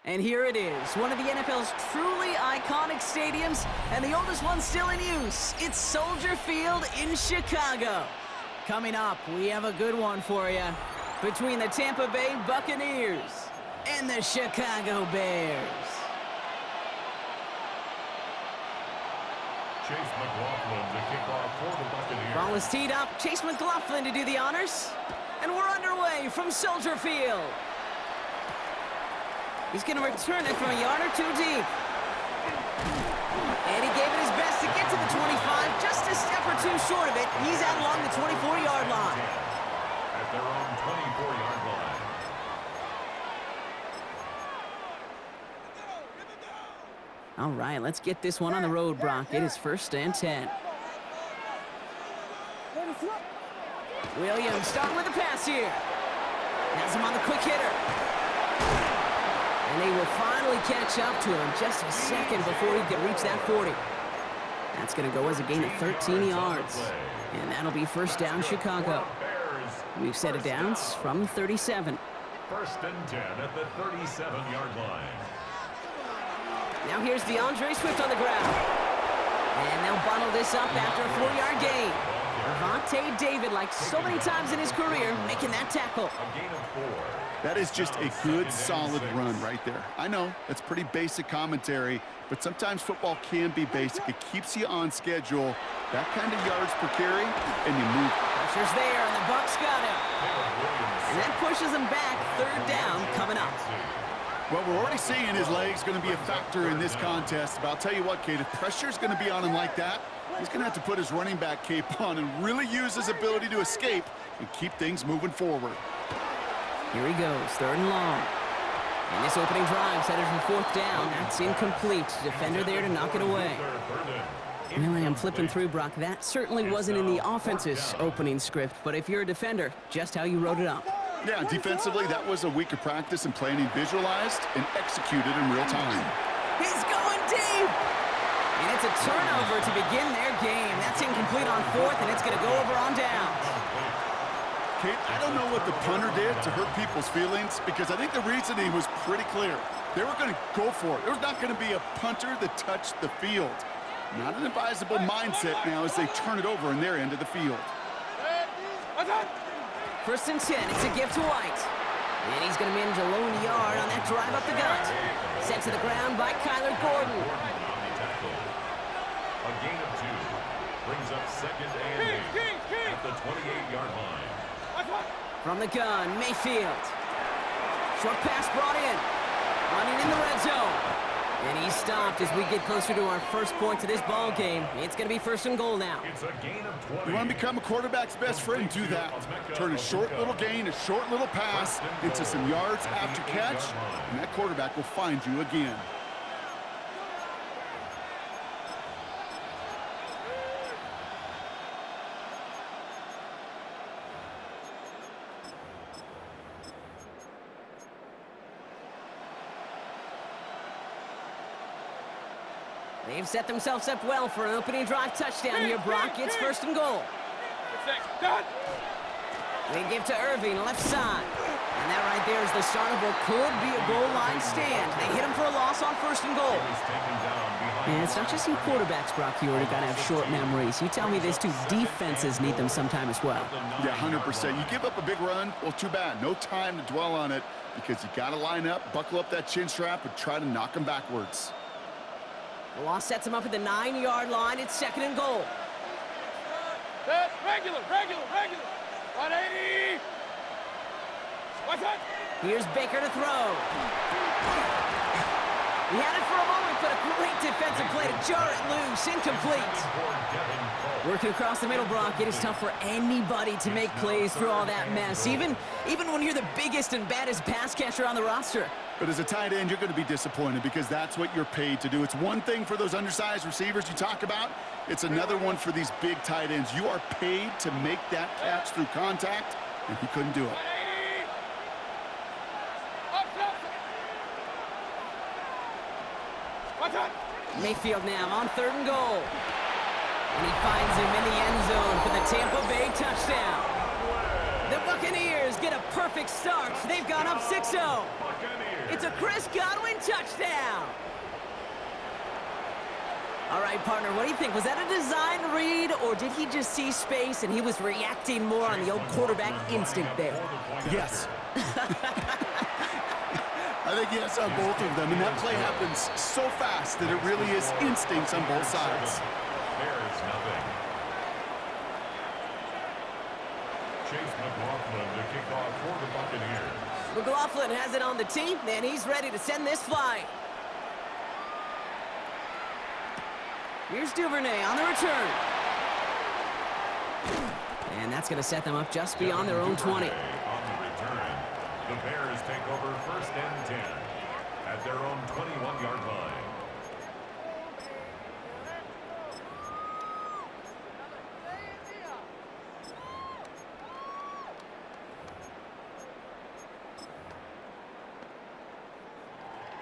And here it is, one of the NFL's truly iconic stadiums, and the oldest one still in use. It's Soldier Field in Chicago. Coming up, we have a good one for you. Between the Tampa Bay Buccaneers and the Chicago Bears. Chase McLaughlin to kick off for the Buccaneers. Ball is teed up. Chase McLaughlin to do the honors. And we're underway from Soldier Field. He's going to return it from a yard or two deep. And he gave it his best to get to the 25. Just a step or two short of it. He's out along the 24-yard line. At their own 24-yard line. All right, let's get this one on the road, Brock. It is 1st and 10. Williams starting with the pass here. Has him on the quick hitter. And they will finally catch up to him just a second before he can reach that 40. That's going to go as a gain of 13 yards. And that'll be 1st down, Chicago. We've set it down from 37. 1st and 10 at the 37-yard line. Now here's DeAndre Swift on the ground. And they'll bundle this up after a 4-yard gain. Vontae David, like so many times in his career, making that tackle. A gain of 4. That is just a good, solid run right there. I know, that's pretty basic commentary, but sometimes football can be basic. It keeps you on schedule, that kind of yards per carry, and you move. Pressure's there, and the Bucs got him. And that pushes him back. 3rd down coming up. Well, we're already seeing his legs going to be a factor in this contest, but I'll tell you what, Kate, if pressure's going to be on him like that, he's going to have to put his running back cape on and really use his ability to escape and keep things moving forward. Here he goes, 3rd and long. And this opening drive's headed for 4th down. That's incomplete. Defender there to knock it away. Well, I am flipping through, Brock. That certainly wasn't in the offense's opening script, but if you're a defender, just how you wrote it up. Yeah, defensively, that was a week of practice and planning visualized and executed in real time. He's going deep! And it's a turnover to begin their game. That's incomplete on 4th, and it's going to go over on downs. Kate, I don't know what the punter did to hurt people's feelings because I think the reasoning was pretty clear. They were going to go for it. There's not going to be a punter that touched the field. Not an advisable mindset now as they turn it over in their end of the field. 1st and 10. It's a give to White. And he's going to manage a lone yard on that drive up the gut. Sent to the ground by Kyler Gordon. A gain of 2 brings up 2nd and 8 at the 28-yard line. From the gun, Mayfield. Short pass brought in. Running in the red zone. And he's stopped as we get closer to our first point to this ball game. It's going to be 1st and goal now. It's a gain of 20. You want to become a quarterback's best friend, do that. Turn a short little gain, a short little pass into some yards after catch, and that quarterback will find you again. They've set themselves up well for an opening drive touchdown here, Brock. It's 1st and goal. They give to Irving, left side. And that right there is the start of what could be a goal line stand. They hit him for a loss on 1st and goal. And it's not just in quarterbacks, Brock. You already got to have short memories. You tell me this too, defenses need them sometime as well. Yeah, 100%. You give up a big run, well, too bad. No time to dwell on it because you got to line up, buckle up that chin strap, and try to knock them backwards. The loss sets him up at the 9-yard line. It's 2nd and goal. Regular. 180. What's that? Here's Baker to throw. He had it for a moment, but a great defensive play to jar it loose. Incomplete. Working across the middle, Brock. It is tough for anybody to make plays through all that mess, even when you're the biggest and baddest pass catcher on the roster. But as a tight end, you're going to be disappointed because that's what you're paid to do. It's one thing for those undersized receivers you talk about. It's another one for these big tight ends. You are paid to make that catch through contact, and he couldn't do it. Mayfield now on 3rd and goal. And he finds him in the end zone for the Tampa Bay touchdown. The Buccaneers get a perfect start. They've gone up 6-0. It's a Chris Godwin touchdown. All right, partner, what do you think? Was that a design read, or did he just see space and he was reacting more on the old quarterback instinct there? Yes. I think yes on both of them, and that play happens so fast that it really is instincts on both sides. Bears nothing. Chase McLaughlin to kick off for the Buccaneers. McLaughlin has it on the team, and he's ready to send this flight. Here's Duvernay on the return. And that's going to set them up just beyond their own 20. On the return, the Bears take over 1st and 10 at their own 21-yard line.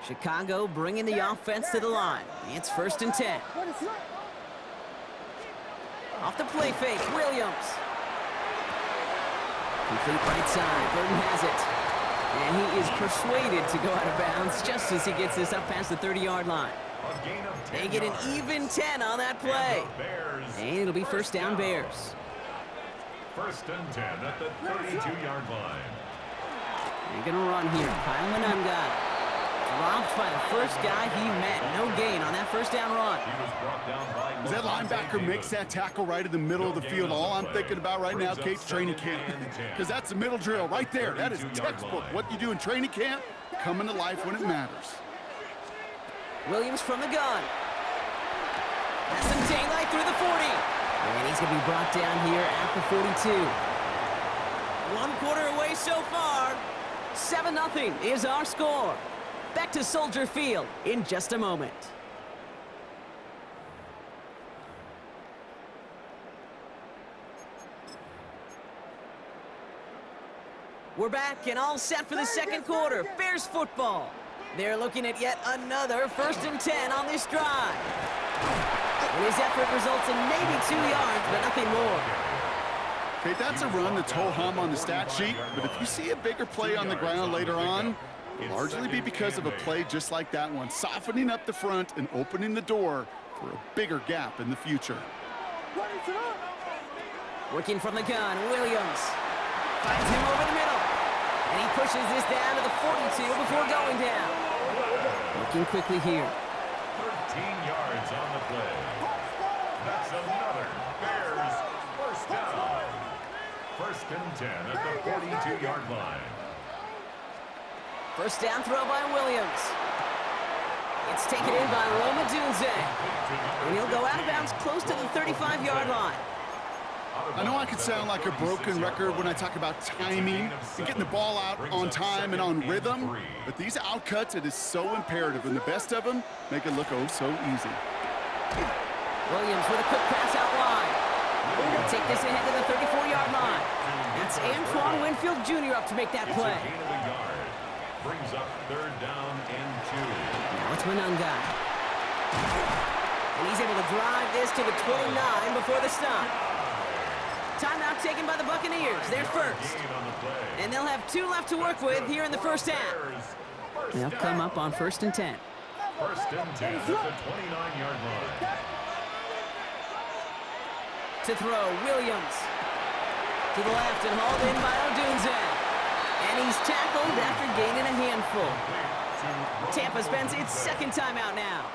Chicago bringing the offense to the line. It's 1st and 10. Off the play fake, Williams. Complete right side, Burton has it. And he is persuaded to go out of bounds just as he gets this up past the 30-yard line. A gain of 10 They get an yards. even 10 on that play. And it'll be first down Bears. 1st and 10 at the 32-yard line. They're going to run here. Kyle Manunga. Dropped by the first guy he met. No gain on that first down run. He was brought down by As that linebacker makes that tackle right in the middle of the field, all I'm thinking about right now, Kate's training camp. Because that's the middle drill right there. That is textbook. What you do in training camp, coming to life when it matters. Williams from the gun. Has some daylight through the 40. And he's going to be brought down here at the 42. 1 quarter away so far. 7-0 is our score. Back to Soldier Field in just a moment. We're back and all set for the second quarter. Bears football. They're looking at yet another 1st and 10 on this drive. And his effort results in maybe 2 yards, but nothing more. Okay, that's a run that's ho-hum on the stat sheet, but if you see a bigger play on the ground later on, it'll largely be because of a play just like that one, softening up the front and opening the door for a bigger gap in the future. Working from the gun, Williams finds him over the middle. And he pushes this down to the 42 before going down. Looking quickly here. 13 yards on the play. That's another Bears first down. 1st and 10 at the 42-yard line. First down throw by Williams. It's taken in by Roma Dunze. And he'll go out of bounds close to the 35-yard line. I know I could sound like a broken record when I talk about timing and getting the ball out on time and on rhythm, but these outcuts, it is so imperative, and the best of them make it look oh so easy. Williams with a quick pass out wide. He'll take this ahead to the 34-yard line. That's Antoine Winfield Jr. up to make that play. Gain of a yard. Brings up 3rd down and 2. Now it's Manunga. And he's able to drive this to the 29 before the stop. Timeout taken by the Buccaneers. They're first. And they'll have 2 left to work with here in the first half. They'll come up on 1st and 10. 1st and 10 at the 29-yard line. To throw, Williams. To the left and hauled in by Odunze. And he's tackled after gaining a handful. Tampa spends its 2nd timeout now.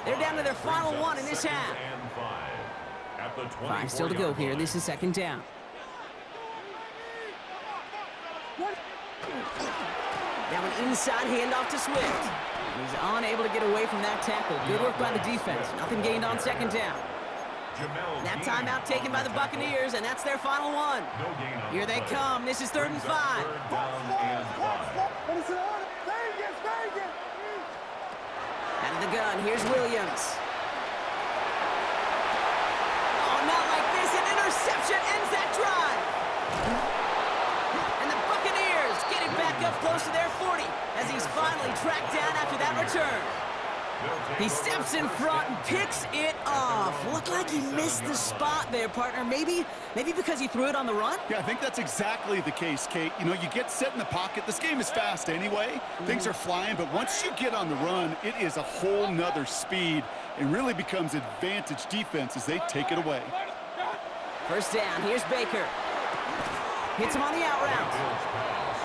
They're down to their final 1 in this half. 5 still to go here. This is 2nd down. Now an inside handoff to Swift. He's unable to get away from that tackle. Good work by the defense. Nothing gained on 2nd down. That timeout taken by the Buccaneers, and that's their final 1. Here they come. This is 3rd and 5. Out of the gun, here's Williams. Oh, not like this. An interception ends that drive. And the Buccaneers get it back up close to their 40 as he's finally tracked down after that return. He steps in front and picks it off. Looked like he missed the spot there, partner. Maybe because he threw it on the run? Yeah, I think that's exactly the case, Kate. You know, you get set in the pocket. This game is fast anyway. Things are flying, but once you get on the run, it is a whole nother speed and really becomes advantage defense as they take it away. First down, here's Baker. Hits him on the out route.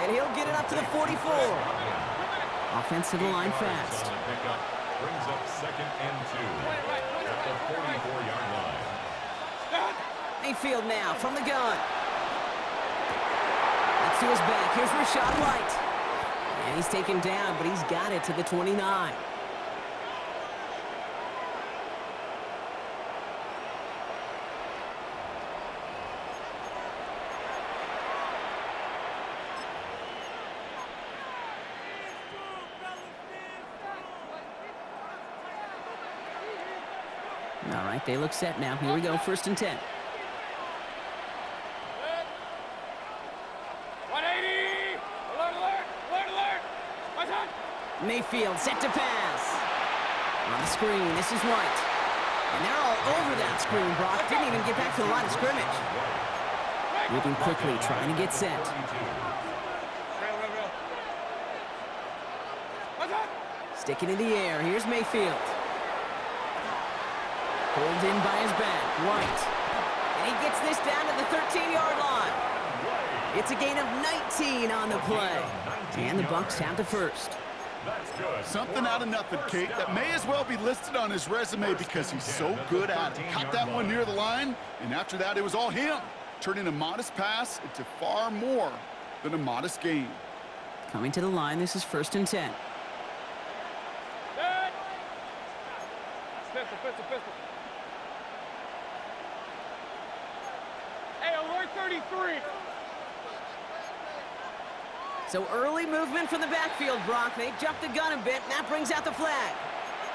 And he'll get it up to the 44. Offense to the line fast. Brings up 2nd and 2 at the 44-yard line. Mayfield now from the gun. That's to his back. Here's Rashad White. And he's taken down, but he's got it to the 29. All right, they look set now. Here we go, 1st and 10. 180! Alert, alert! Alert, alert! What's on? Mayfield set to pass. On the screen, this is White. And they're all over that screen, Brock. Didn't even get back to the line of scrimmage. Moving quickly, trying to get set. What's on? Sticking in the air, here's Mayfield. Pulled in by his back, White. And he gets this down to the 13-yard line. It's a gain of 19 on the play. And the Bucs have the first. Something out of nothing, Kate. That may as well be listed on his resume because he's so good at it. Caught that one near the line, and after that, it was all him. Turning a modest pass into far more than a modest gain. Coming to the line, this is 1st and 10. Dead! Pistol, pistol, pistol. Hey, alert 33! So early movement from the backfield, Brock. They jumped the gun a bit, and that brings out the flag.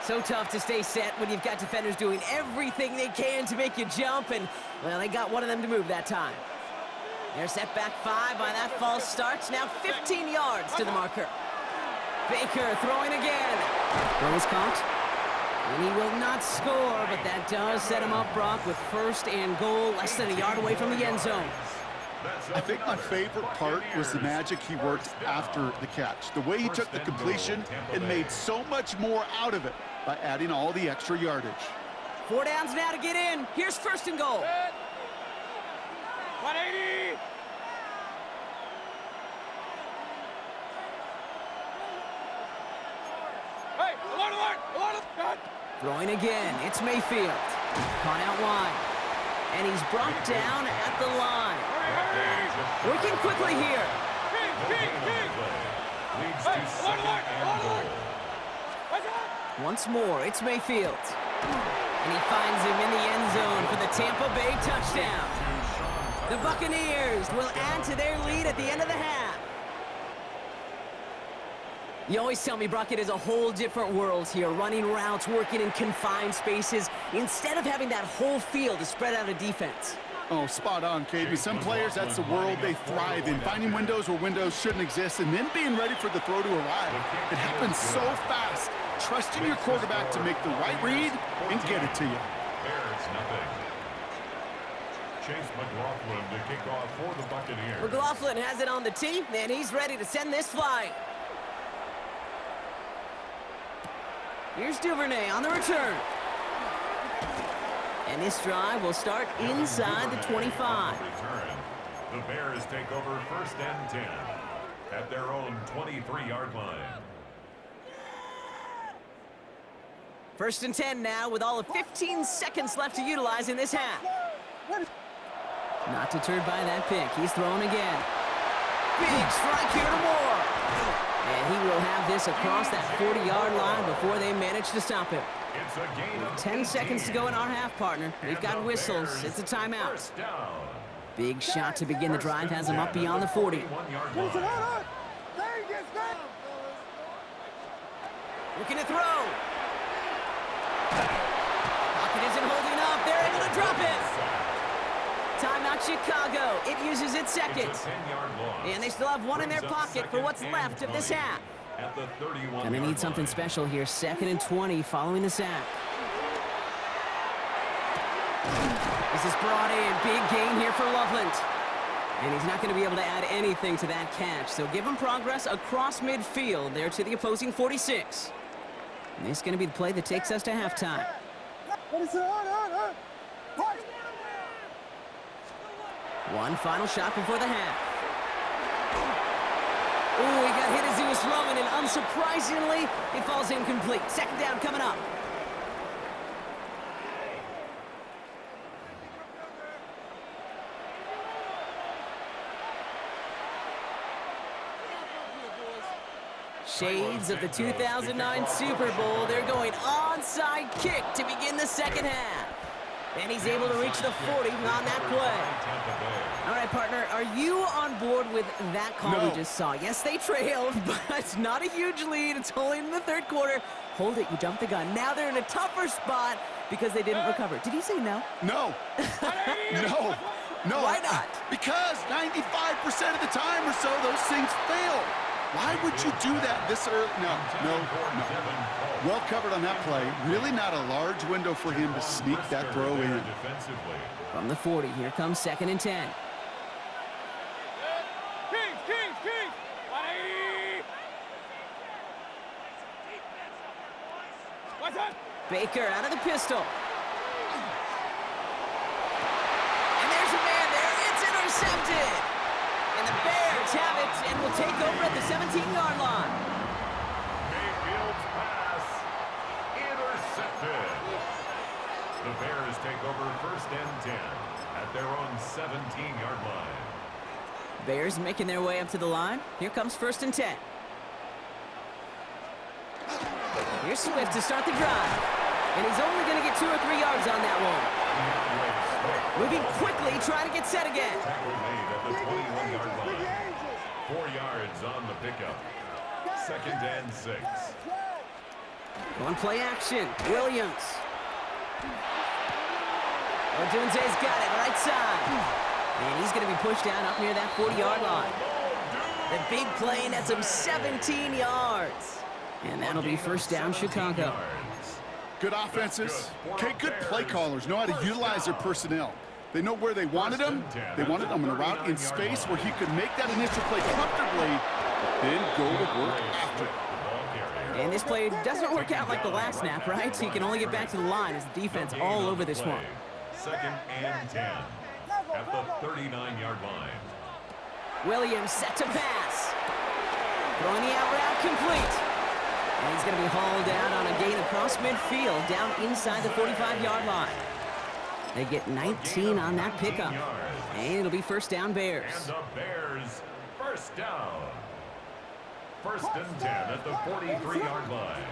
So tough to stay set when you've got defenders doing everything they can to make you jump, and, well, they got one of them to move that time. They're set back 5 by that false start. Now 15 yards to the marker. Baker throwing again. Throw is caught. And he will not score, but that does set him up, Brock, with 1st and goal, less than a yard away from the end zone. I think my favorite part was the magic he worked after the catch. The way he took the completion and made so much more out of it by adding all the extra yardage. 4 downs now to get in. Here's 1st and goal. 180! Hey, alert, alert! Alert, alert! Throwing again. It's Mayfield. Caught out wide. And he's brought down at the line. Working quickly here. Once more, it's Mayfield. And he finds him in the end zone for the Tampa Bay touchdown. The Buccaneers will add to their lead at the end of the half. You always tell me, Brock, it is a whole different world here, running routes, working in confined spaces, instead of having that whole field to spread out a defense. Oh, spot on, KB. Some players, that's the world they thrive in. Finding windows where windows shouldn't exist and then being ready for the throw to arrive. It happens so fast. Trusting your quarterback to make the right read and get it to you. There's nothing. Chase McLaughlin to kick off for the Buccaneers. McLaughlin has it on the tee, and he's ready to send this flying. Here's Duvernay on the return. And this drive will start inside the 25. The Bears take over 1st and 10 at their own 23-yard line. 1st and 10 now with all of 15 seconds left to utilize in this half. Not deterred by that pick. He's thrown again. Big strike here to Moore. And he will have this across that 40-yard line before they manage to stop him. It's a gain of 10 seconds to go in our half, partner. We've got whistles. It's a timeout. Big shot to begin the drive has him up beyond the 40. Looking to throw. Pocket isn't holding up. They're able to drop it. Timeout Chicago. It uses its seconds. And they still have one in their pocket for what's left of this half. at the 31. Gonna need something special here. 2nd and 20 following the sack. This is brought in. Big gain here for Loveland. And he's not going to be able to add anything to that catch. So give him progress across midfield there to the opposing 46. And this is going to be the play that takes us to halftime. One final shot before the half. Ooh, he got hit as he was throwing, and unsurprisingly, it falls incomplete. 2nd down coming up. Shades of the 2009 Super Bowl. They're going onside kick to begin the 2nd half. And he's able to reach the 40 on that play. All right, partner, are you on board with that call we just saw? Yes, they trailed, but it's not a huge lead. It's only in the 3rd quarter. Hold it, you jumped the gun. Now they're in a tougher spot because they didn't recover. Did he say no? No. No. Why not? Because 95% of the time or so, those things fail. Why would you do that this early? No. Well covered on that play. Really not a large window for him to sneak that throw in. From the 40, here comes 2nd and 10. Kings! 180! What's up? Baker out of the pistol. And there's a man there. It's intercepted. And the Bears have it and will take over at the 17-yard line. Mayfield's pass intercepted. The Bears take over 1st and 10 at their own 17-yard line. Bears making their way up to the line. Here comes 1st and 10. Here's Swift to start the drive. And he's only going to get 2 or 3 yards on that one. Moving quickly, trying to get set again. Tackle made at the 21-yard line. 4 yards on the pickup. 2nd and 6. On play action, Williams. Odunze's got it, right side. And he's going to be pushed down up near that 40-yard line. The big play, and that's him 17 yards. And that'll be 1st down, Chicago. Good offenses. Okay, good play callers know how to utilize their personnel. They know where they wanted him. They wanted him on a route in space where he could make that initial play comfortably, but then go to work after it. And this play doesn't work out like the last snap, right? So you can only get back to the line as the defense all over this one. 2nd and 10 at the 39-yard line. Williams set to pass. Throwing the out route complete. And he's going to be hauled out on a gain across midfield down inside the 45-yard line. They get 19 on that pickup. And it'll be 1st down Bears. And the Bears 1st down. 1st and 10 at the 43-yard line.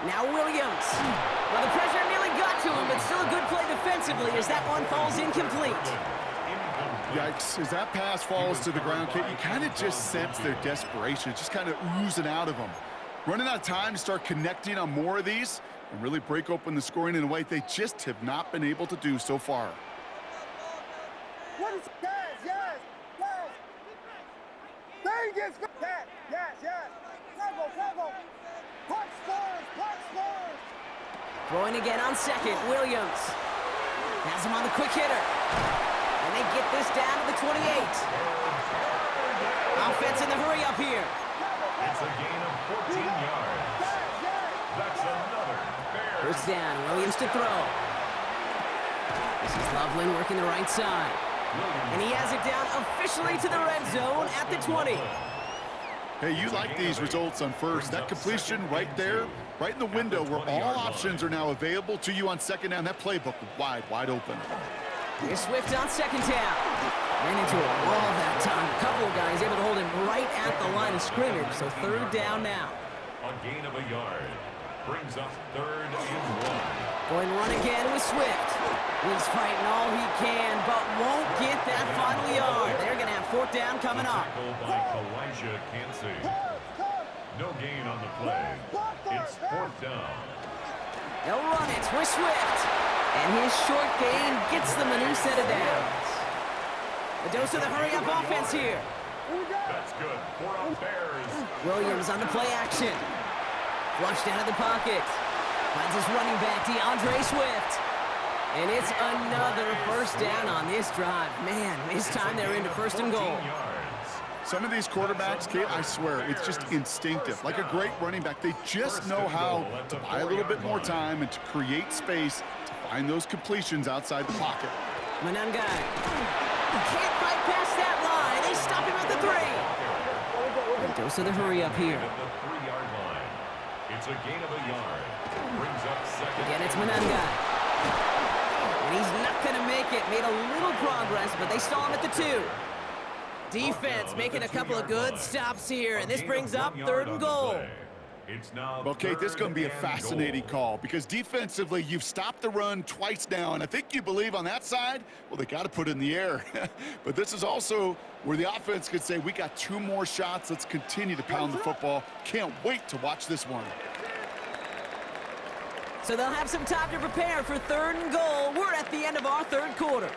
Now Williams. Well, the pressure nearly got to him, but still a good play defensively as that one falls incomplete. Yikes, as that pass falls to the ground, Kate, you kind of just sense their desperation. It's just kind of oozing out of them. Running out of time to start connecting on more of these and really break open the scoring in a way they just have not been able to do so far. What is yes. Yes. Tackle. Puck scores. Throwing again on 2nd, Williams. Has him on the quick hitter. And they get this down to the 28. Offense in the hurry up here. It's a gain of 14 yards. That's another Bears. 1st down, Williams to throw. This is Loveland working the right side. And he has it down officially to the red zone at the 20. Hey, you like these results on 1st. That completion right there, right in the window where all options are now available to you on 2nd down. That playbook wide open. Here's Swift on 2nd down. Ran into a wall that time. A couple of guys able to hold him right at the line of scrimmage. So 3rd down now. A gain of a yard. Brings up 3rd and 1. Going run again with Swift. He's fighting all he can, but won't get that final yard. They're going to have 4th down coming up. Tackle by Elijah Cansey. No gain on the play. It's 4th down. They'll run it with Swift. And his short gain gets them a new set of downs. A dose of the hurry-up offense here. That's good for a Bears. Williams on the play action. Flushed out of the pocket. Finds his running back, DeAndre Swift. And it's another first down on this drive. Man, this time they're into first and goal. Some of these quarterbacks, Kate, I swear, it's just instinctive. Like a great running back, they just know how to buy a little bit more time and to create space to find those completions outside the pocket. Mananga can't fight past that line. They stop him at the 3. And goes to the hurry up here. At the 3-yard line. It's a gain of a yard. Brings up second. Again, it's Mananga. And he's not going to make it. Made a little progress, but they stall him at the 2. Defense making a couple of good stops here, and this brings up 3rd and goal. Well, Kate, this is going to be a fascinating call because defensively, you've stopped the run twice now, and I think you believe on that side, well, they got to put it in the air. But this is also where the offense could say, we got 2 more shots. Let's continue to pound the football. Can't wait to watch this one. So they'll have some time to prepare for 3rd and goal. We're at the end of our 3rd quarter.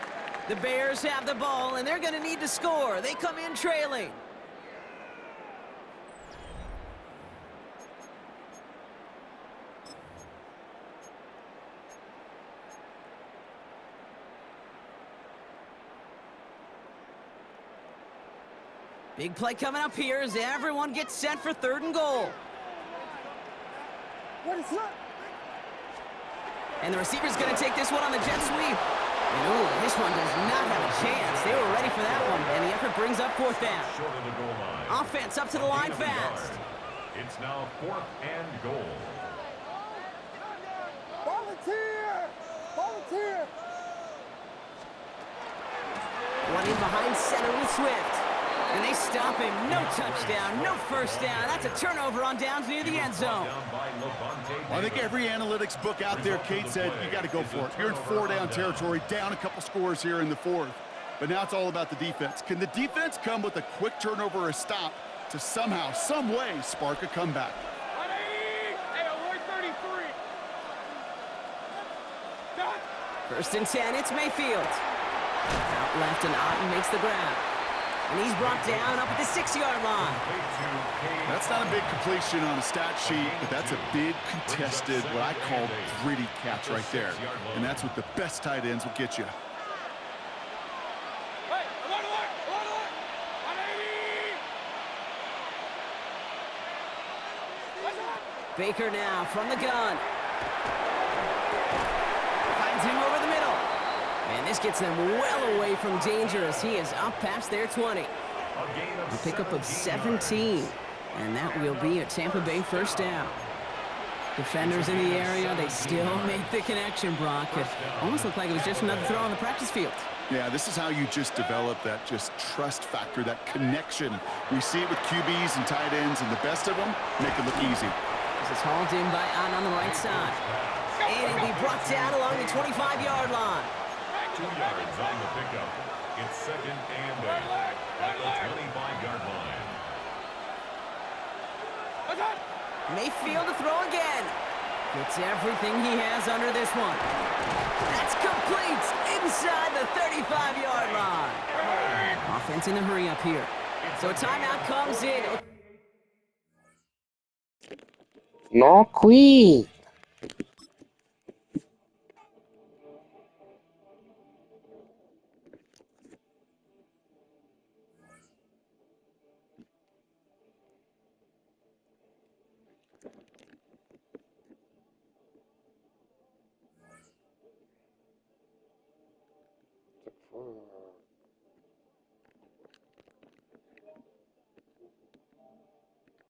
The Bears have the ball, and they're going to need to score. They come in trailing. Big play coming up here as everyone gets set for 3rd and goal. What is that? And the receiver's going to take this one on the jet sweep. And ooh, this one does not have a chance. They were ready for that one, and the effort brings up 4th down. Short of the goal line. Offense up to the line fast. It's now 4th and goal. Volunteer! Volunteer! One in behind center with Swift. And they stop him. No touchdown, no first down. That's a turnover on downs near the end zone. Well, I think every analytics book out there, Kate, said you got to go for it. You're in 4-down territory, down a couple scores here in the 4th. But now it's all about the defense. Can the defense come with a quick turnover or a stop to somehow, some way, spark a comeback? 1st and 10, it's Mayfield. Out left, and Otten makes the grab. And he's brought down up at the 6-yard line. That's not a big completion on a stat sheet, but that's a big contested, what I call gritty catch right there. And that's what the best tight ends will get you. Baker now from the gun. Finds him over the middle. And this gets them well away from danger as he is up past their 20. A pickup of 17. And that will be a Tampa Bay first down. Defenders in the area, they still make the connection, Brock. It almost looked like it was just another throw on the practice field. Yeah, this is how you just develop that just trust factor, that connection. We see it with QBs and tight ends, and the best of them make it look easy. This is hauled in by Otten on the right side. And it'll be brought down along the 25-yard line. 2 yards on the pickup. It's 2nd and 8 at the 25-yard line. Mayfield to throw again. Gets everything he has under this one. That's complete inside the 35-yard line. Offense in the hurry up here. So a timeout comes in. No qui.